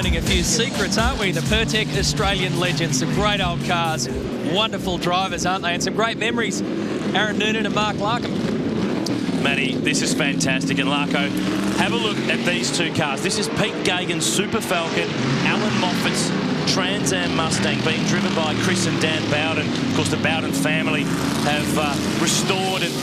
learning a few secrets, aren't we? The Pertec Australian legends, some great old cars, wonderful drivers, aren't they? And some great memories. Aaron Noonan and Mark Larkham. Matty, this is fantastic. And Larko, have a look at these two cars. This is Pete Gagan's Super Falcon, Alan Moffat's Trans Am Mustang, being driven by Chris and Dan Bowden. Of course, the Bowden family have restored and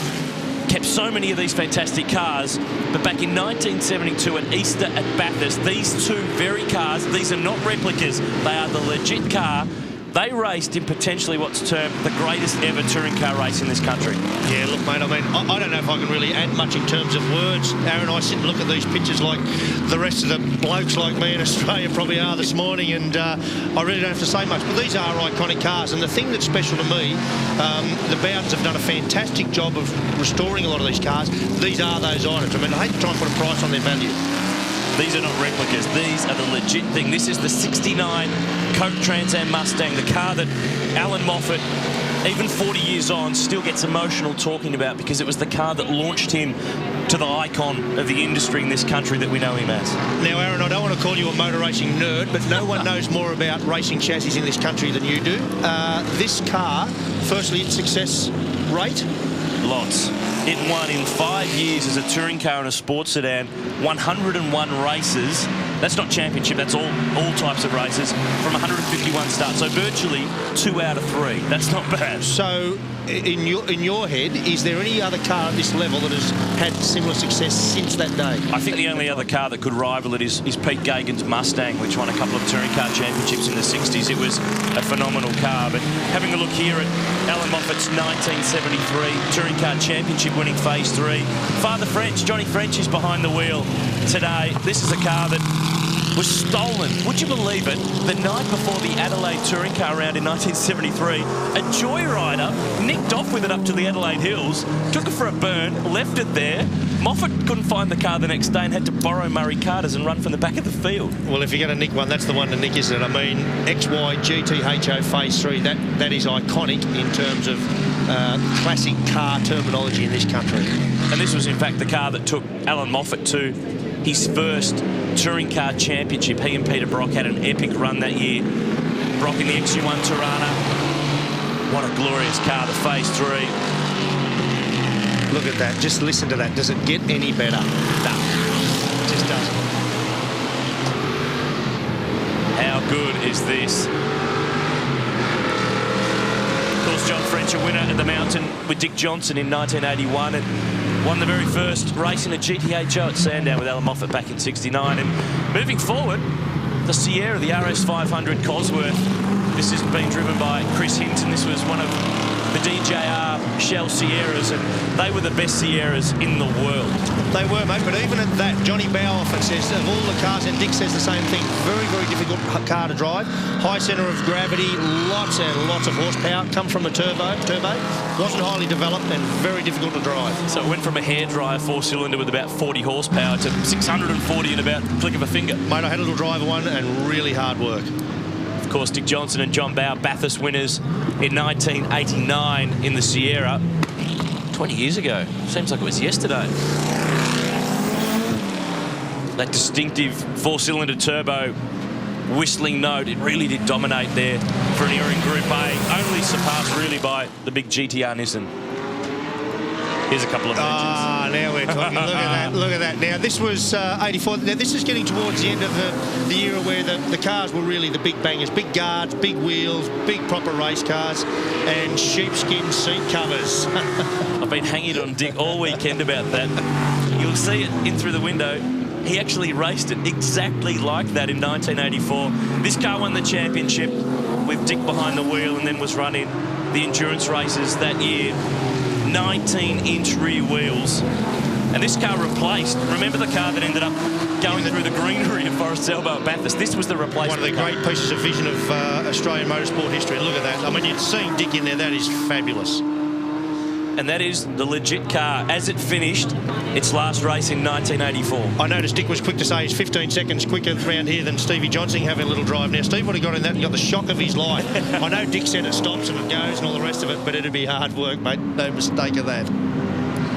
kept so many of these fantastic cars. But back in 1972 at Easter at Bathurst, these two very cars, these are not replicas, they are the legit car. They raced in potentially what's termed the greatest ever touring car race in this country. Yeah, look, mate, I mean, I don't know if I can really add much in terms of words. Aaron and I sit and look at these pictures like the rest of the blokes like me in Australia probably are this morning, and I really don't have to say much. But these are iconic cars, and the thing that's special to me, the Bowdens have done a fantastic job of restoring a lot of these cars. These are those items. I mean, I hate to try and put a price on their value. These are not replicas. These are the legit thing. This is the 69 Coke Trans Am Mustang, the car that Alan Moffat, even 40 years on, still gets emotional talking about, because it was the car that launched him to the icon of the industry in this country that we know him as. Now, Aaron, I don't want to call you a motor racing nerd, but no one knows more about racing chassis in this country than you do. This car, firstly, its success rate? Lots. It won in 5 years as a touring car and a sports sedan, 101 races. That's not championship, that's all types of races, from 151 starts. So virtually 2 out of 3. That's not bad. So in your head, is there any other car at this level that has had similar success since that day? I think the only other car that could rival it is Pete Gagan's Mustang, which won a couple of touring car championships in the 60s. It was a phenomenal car. But having a look here at Alan Moffat's 1973 touring car championship winning Phase 3. Father French, Johnny French, is behind the wheel today. This is a car that was stolen, would you believe it, the night before the Adelaide touring car round in 1973. A joyrider nicked off with it up to the Adelaide Hills, took it for a burn, left it there. Moffat couldn't find the car the next day and had to borrow Murray Carter's and run from the back of the field. Well, if you're going to nick one, that's the one to nick, isn't it? I mean, XY GTHO Phase 3, that is iconic in terms of classic car terminology in this country. And this was, in fact, the car that took Alan Moffat to his first touring car championship. He and Peter Brock had an epic run that year. Brock in the XU1 Tirana. What a glorious car, the Phase 3. Look at that. Just listen to that. Does it get any better? No. It just doesn't. How good is this? Of course, John French, a winner at the Mountain with Dick Johnson in 1981, and won the very first race in a GTHO at Sandown with Alan Moffat back in 69. And moving forward, the Sierra, the RS500 Cosworth. This has been driven by Chris Hinton. This was one of the DJR Shell Sierras, and they were the best Sierras in the world. They were, mate, but even at that, Johnny Bow often says, of all the cars, and Dick says the same thing, very, very difficult car to drive. High centre of gravity, lots and lots of horsepower, come from a turbo, wasn't highly developed and very difficult to drive. So it went from a hairdryer 4-cylinder with about 40 horsepower to 640 in about a click of a finger. Mate, I had a little driver one and really hard work. Of course, Dick Johnson and John Bow, Bathurst winners in 1989 in the Sierra. 20 years ago. Seems like it was yesterday. That distinctive 4-cylinder turbo whistling note, it really did dominate there for an era in Group A. Only surpassed really by the big GTR Nissan. Here's a couple of legends. Ah, now we're talking. Look at that. Look at that. Now, this was 84. Now, this is getting towards the end of the era where the cars were really the big bangers. Big guards, big wheels, big proper race cars, and sheepskin seat covers. I've been hanging on Dick all weekend about that. You'll see it in through the window. He actually raced it exactly like that in 1984. This car won the championship with Dick behind the wheel and then was running the endurance races that year. 19-inch rear wheels. And this car replaced, remember the car that ended up going through the greenery of Forest Elbow at Bathurst? This was the replacement. One of the great pieces of vision of Australian motorsport history. Look at that. I mean, you're seeing Dick in there. That is fabulous. And that is the legit car as it finished its last race in 1984. I noticed Dick was quick to say he's 15 seconds quicker around here than Stevie Johnson having a little drive. Now, Steve would have got in that and got the shock of his life. I know Dick said it stops and it goes and all the rest of it, but it'd be hard work, mate. No mistake of that.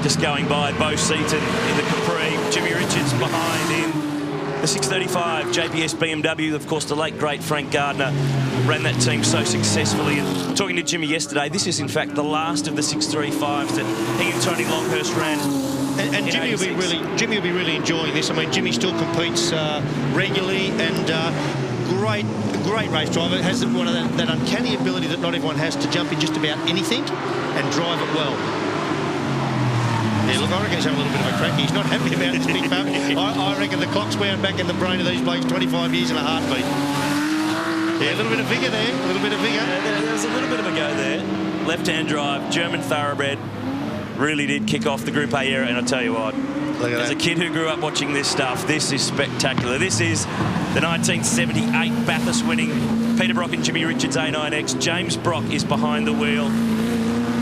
Just going by Bo Seaton in the Capri, Jimmy Richards behind in The 635 JPS BMW, of course, the late, great Frank Gardner ran that team so successfully. And talking to Jimmy yesterday, this is, in fact, the last of the 635s that he and Tony Longhurst ran. And Jimmy will be really enjoying this. I mean, Jimmy still competes regularly, and great race driver. Has one of that uncanny ability that not everyone has to jump in just about anything and drive it well. Yeah, look, I reckon he's having a little bit of a crack. He's not happy about this big pup. I reckon the clock's wound back in the brain of these blokes 25 years in a heartbeat. Yeah, a little bit of vigour there, a little bit of vigour. Yeah, there was a little bit of a go there. Left-hand drive, German thoroughbred. Really did kick off the Group A era, and I tell you what, as a kid who grew up watching this stuff, this is spectacular. This is the 1978 Bathurst winning Peter Brock and Jimmy Richards A9X. James Brock is behind the wheel.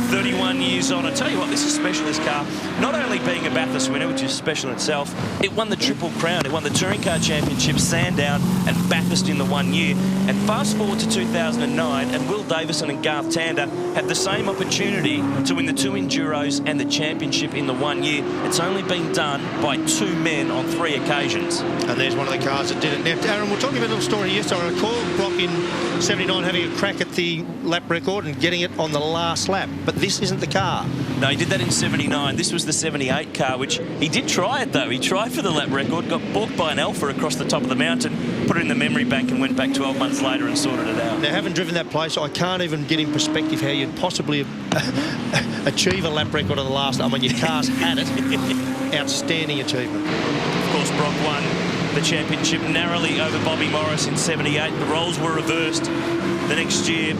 31 years on. I tell you what, this is special, this car. Not only being a Bathurst winner, which is special in itself, it won the Triple Crown. It won the Touring Car Championship, Sandown and Bathurst in the 1 year. And fast forward to 2009, and Will Davison and Garth Tander had the same opportunity to win the 2 Enduros and the championship in the 1 year. It's only been done by 2 men on 3 occasions. And there's one of the cars that did it. Now, Aaron, we'll talk about a little story yesterday. I recall Brock in 79 having a crack at the lap record and getting it on the last lap. But this isn't the car. No, he did that in 79. This was the 78 car, which he did try it, though. He tried for the lap record, got balked by an Alpha across the top of the mountain, put it in the memory bank and went back 12 months later and sorted it out. Now, having driven that place, I can't even get in perspective how you'd possibly achieve a lap record on the last. I mean, your car's had it. Outstanding achievement. Of course, Brock won the championship narrowly over Bobby Morris in 78. The roles were reversed the next year.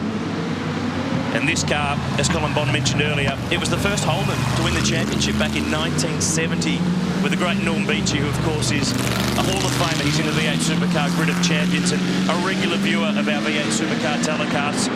And this car, as Colin Bond mentioned earlier, it was the first Holman to win the championship back in 1970 with the great Norm Beachy, who, of course, is a Hall of Famer. He's in the V8 Supercar Grid of Champions and a regular viewer of our V8 Supercar telecasts.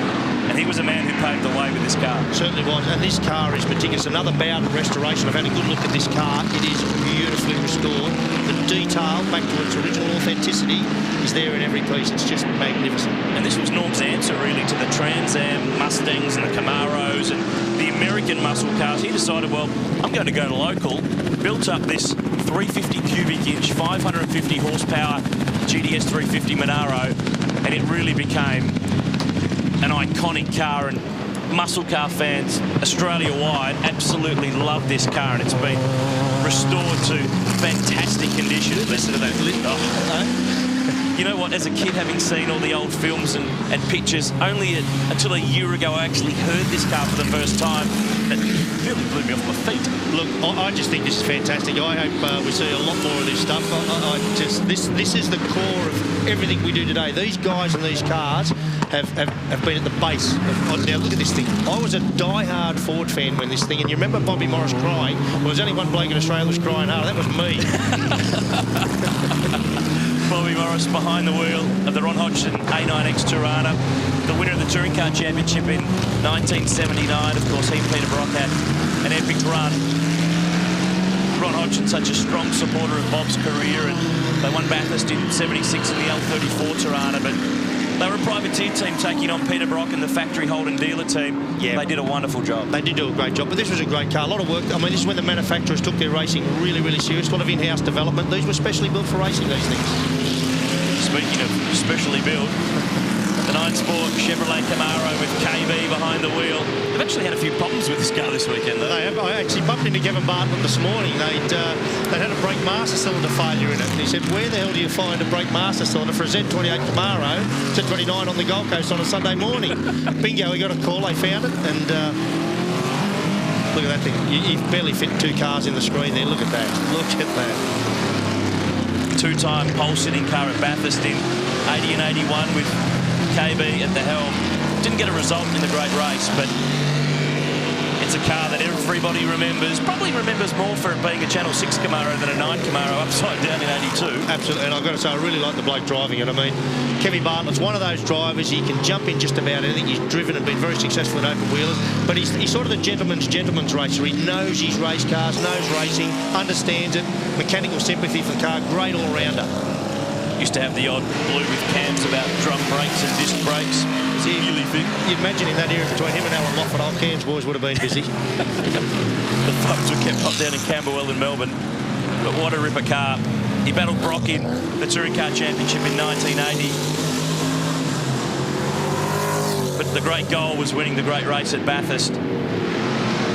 And he was a man who paved the way with this car. Certainly was. And this car is meticulous. Another Bowden restoration. I've had a good look at this car. It is beautifully restored. The detail, back to its original authenticity, is there in every piece. It's just magnificent. And this was Norm's answer, really, to the Trans Am Mustangs and the Camaros and the American muscle cars. He decided, well, I'm going to go to local, built up this 350 cubic inch, 550 horsepower GDS 350 Monaro, and it really became an iconic car, and muscle car fans Australia-wide absolutely love this car, and it's been restored to fantastic condition. Listen to that. You know what, as a kid, having seen all the old films and pictures, only until a year ago I actually heard this car for the first time. It really blew me off my feet. Look, I just think this is fantastic. I hope we see a lot more of this stuff. This is the core of everything we do today. These guys and these cars have been at the base of, now look at this thing. I was a die-hard Ford fan when this thing, and you remember Bobby Morris crying? Well, there's only one bloke in Australia that was crying hard. That was me. Bobby Morris behind the wheel of the Ron Hodgson A9X Tirana, the winner of the Touring Car Championship in 1979. Of course, he and Peter Brock had an epic run. Ron Hodgson, such a strong supporter of Bob's career, and they won Bathurst in 76 in the L34 Tirana, but they were a privateer team taking on Peter Brock and the factory Holden dealer team. Yeah, they did a wonderful job. They did do a great job, but this was a great car. A lot of work. I mean, this is when the manufacturers took their racing really, really serious. A lot of in-house development. These were specially built for racing, these things. Speaking of specially built, the 9 Sport Chevrolet Camaro with KB behind the wheel. They've actually had a few problems with this car this weekend, though. They have. I actually bumped into Gavin Bartlett this morning. They'd had a brake master cylinder failure in it. And he said, where the hell do you find a brake master cylinder for a Z28 Camaro, Z29 on the Gold Coast on a Sunday morning? Bingo, he got a call, they found it, and look at that thing. You barely fit 2 cars in the screen there. Look at that. Look at that. 2-time pole-sitting car at Bathurst in 80 and 81 with KB at the helm. Didn't get a result in the great race, but it's a car that everybody remembers. Probably remembers more for it being a Channel 6 Camaro than a 9 Camaro upside down in 82. Absolutely, and I've got to say, I really like the bloke driving it. I mean, Kevin Bartlett's one of those drivers. He can jump in just about anything. He's driven and been very successful in open wheelers, but he's sort of the gentleman's racer. He knows his race cars, knows racing, understands it, mechanical sympathy for the car, great all-rounder. Used to have the odd blue with cams about drum brakes and disc brakes. You'd imagine in that era between him and Alan Moffat, old Cairns boys would have been busy. The photos were kept up down in Camberwell in Melbourne. But what a ripper car. He battled Brock in the Touring Car Championship in 1980. But the great goal was winning the great race at Bathurst.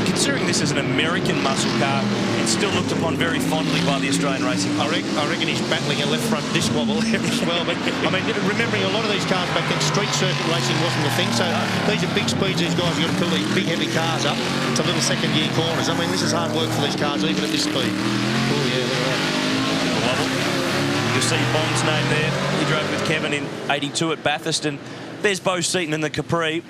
Considering this is an American muscle car, it's still looked upon very fondly by the Australian racing public. I reckon he's battling a left front disc wobble there as well. But I mean, remembering a lot of these cars back then, street circuit racing wasn't the thing. So these are big speeds. These guys have got to pull these big heavy cars up to little second gear corners. I mean, this is hard work for these cars, even at this speed. Oh yeah, look at that. The wobble. You'll see Bond's name there. He drove with Kevin in '82 at Bathurst, and there's Bo Seaton in the Capri.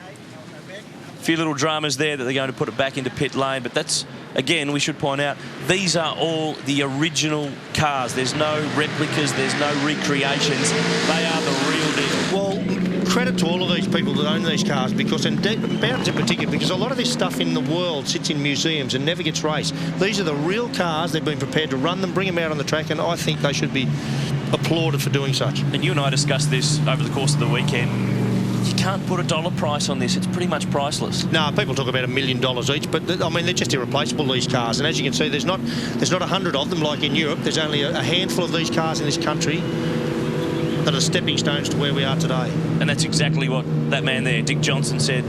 A few little dramas there that they're going to put it back into pit lane, but that's, again, we should point out, these are all the original cars. There's no replicas, there's no recreations. They are the real deal. Well, credit to all of these people that own these cars, because, and Bowden's in particular, because a lot of this stuff in the world sits in museums and never gets raced. These are the real cars. They've been prepared to run them, bring them out on the track, and I think they should be applauded for doing such. And you and I discussed this over the course of the weekend. You can't put a dollar price on this. It's pretty much priceless. No, people talk about $1 million each, but I mean, they're just irreplaceable, these cars. And as you can see, there's not 100 of them like in Europe. There's only a handful of these cars in this country that are stepping stones to where we are today. And that's exactly what that man there, Dick Johnson, said.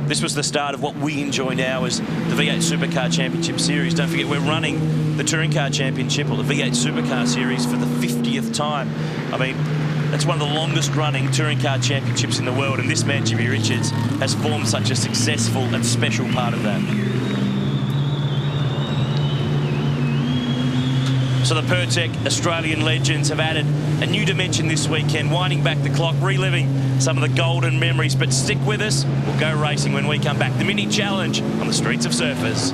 This was the start of what we enjoy now as the V8 Supercar Championship Series. Don't forget, we're running the Touring Car Championship, or the V8 Supercar Series, for the 50th time. I mean, that's one of the longest running touring car championships in the world, and this man, Jimmy Richards, has formed such a successful and special part of that. So the Pertec Australian legends have added a new dimension this weekend, winding back the clock, reliving some of the golden memories. But stick with us, we'll go racing when we come back. The Mini Challenge on the streets of Surfers.